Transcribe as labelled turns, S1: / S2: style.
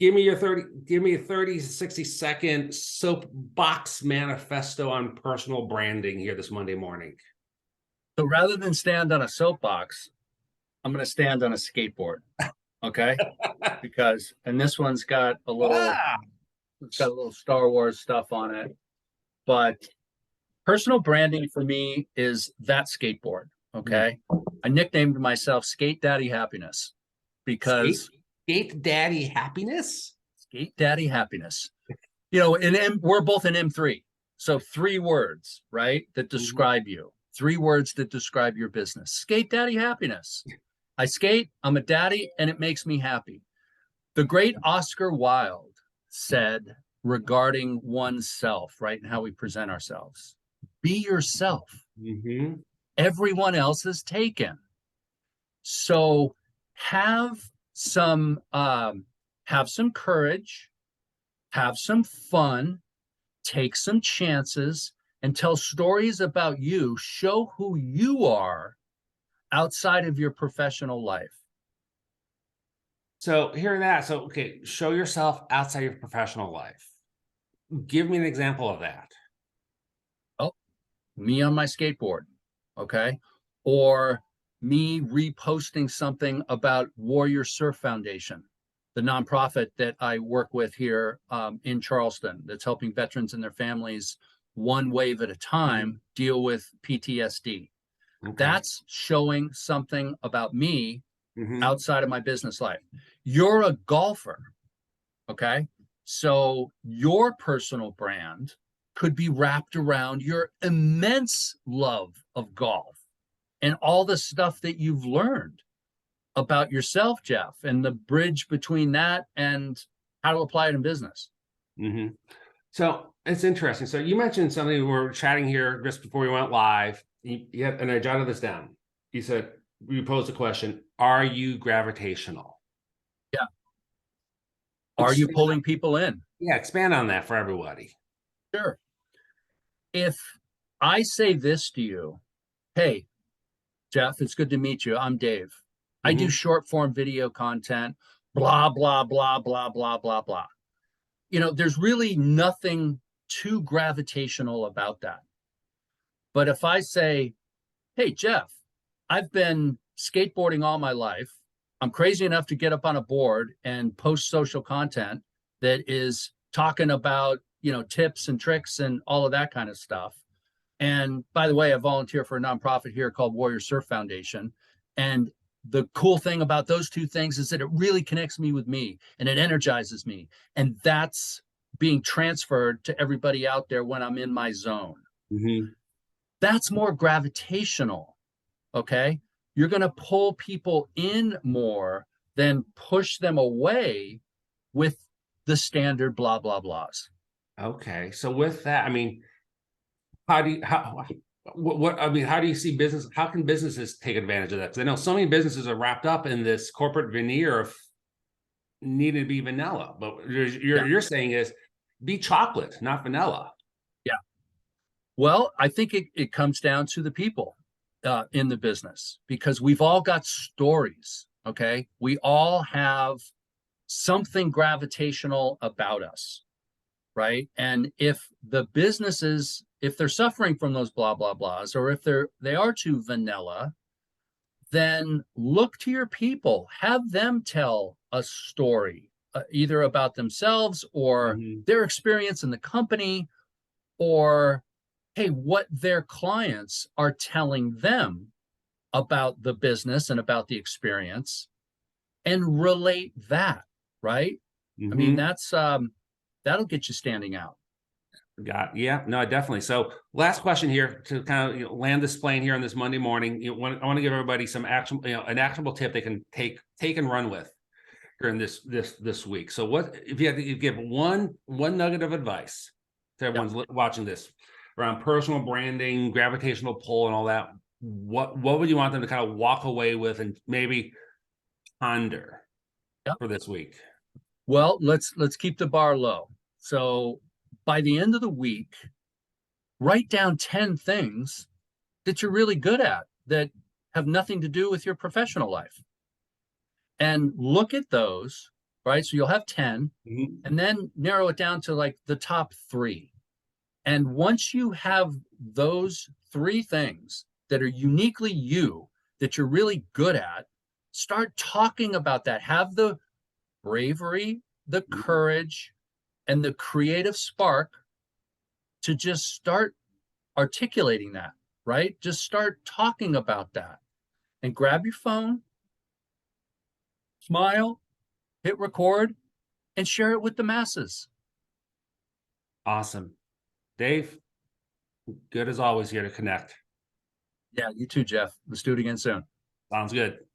S1: give me a 30, 60-second soapbox manifesto on personal branding here this Monday morning.
S2: So rather than stand on a soapbox, I'm going to stand on a skateboard. Okay. And this one's got a little, it's got a little Star Wars stuff on it. But personal branding for me is that skateboard. Okay. I nicknamed myself Skate Daddy Happiness because
S1: Skate Daddy Happiness?
S2: Skate Daddy Happiness. We're both in M3. So 3 words, right, that describe you. 3 words that describe your business. Skate Daddy Happiness. I skate, I'm a daddy, and it makes me happy. The great Oscar Wilde said regarding oneself, right, and how we present ourselves, be yourself. Everyone else is taken. So have some courage, have some fun, take some chances, and tell stories about you. Show who you are outside of your professional life.
S1: So hearing that, okay, show yourself outside your professional life. Give me an example of that.
S2: Oh, me on my skateboard, okay? Or me reposting something about Warrior Surf Foundation, the nonprofit that I work with here in Charleston that's helping veterans and their families one wave at a time deal with PTSD. Okay. That's showing something about me outside of my business life. You're a golfer, okay? So your personal brand could be wrapped around your immense love of golf and all the stuff that you've learned about yourself, Jeff, and the bridge between that and how to apply it in business.
S1: So it's interesting. So you mentioned something, we were chatting here just before we went live. And I jotted this down. You said, you posed a question, are you gravitational?
S2: Yeah. Are you pulling people in?
S1: Yeah, expand on that for everybody.
S2: Sure. If I say this to you, hey, Jeff, it's good to meet you. I'm Dave. I do short form video content, blah, blah, blah, blah, blah, blah, blah. There's really nothing too gravitational about that. But if I say, hey, Jeff, I've been skateboarding all my life. I'm crazy enough to get up on a board and post social content that is talking about, tips and tricks and all of that kind of stuff. And by the way, I volunteer for a nonprofit here called Warrior Surf Foundation. And the cool thing about those 2 things is that it really connects me with me and it energizes me. And that's being transferred to everybody out there when I'm in my zone. That's more gravitational, okay? You're going to pull people in more than push them away with the standard blah, blah, blahs.
S1: Okay. So with that, how do you see business? How can businesses take advantage of that? Because I know so many businesses are wrapped up in this corporate veneer of needing to be vanilla, but you're saying is be chocolate, not vanilla.
S2: Yeah. Well, I think it comes down to the people in the business, because we've all got stories. Okay. We all have something gravitational about us. Right. And if the businesses, if they're suffering from those blah, blah, blahs, or if they are too vanilla, then look to your people, have them tell a story, either about themselves or their experience in the company, or, hey, what their clients are telling them about the business and about the experience, and relate that, right? That's, that'll get you standing out.
S1: Yeah, no, definitely. So last question here to kind of land this plane here on this Monday morning. I want to give everybody some action, an actionable tip they can take and run with during this week. So what if you had to give one nugget of advice to everyone's watching this around personal branding, gravitational pull, and all that? What would you want them to kind of walk away with and maybe ponder for this week?
S2: Well, let's keep the bar low. So by the end of the week, write down 10 things that you're really good at that have nothing to do with your professional life. And look at those right? So you'll have 10,
S1: Mhm.
S2: and then narrow it down to like the top 3. And once you have those 3 things that are uniquely you, that you're really good at, start talking about that. Have the bravery, the
S1: Mhm.
S2: courage, and the creative spark to just start articulating that, right? Just start talking about that and grab your phone, smile, hit record, and share it with the masses.
S1: Awesome. Dave, good as always here to connect.
S2: Yeah, you too, Jeff. Let's do it again soon.
S1: Sounds good.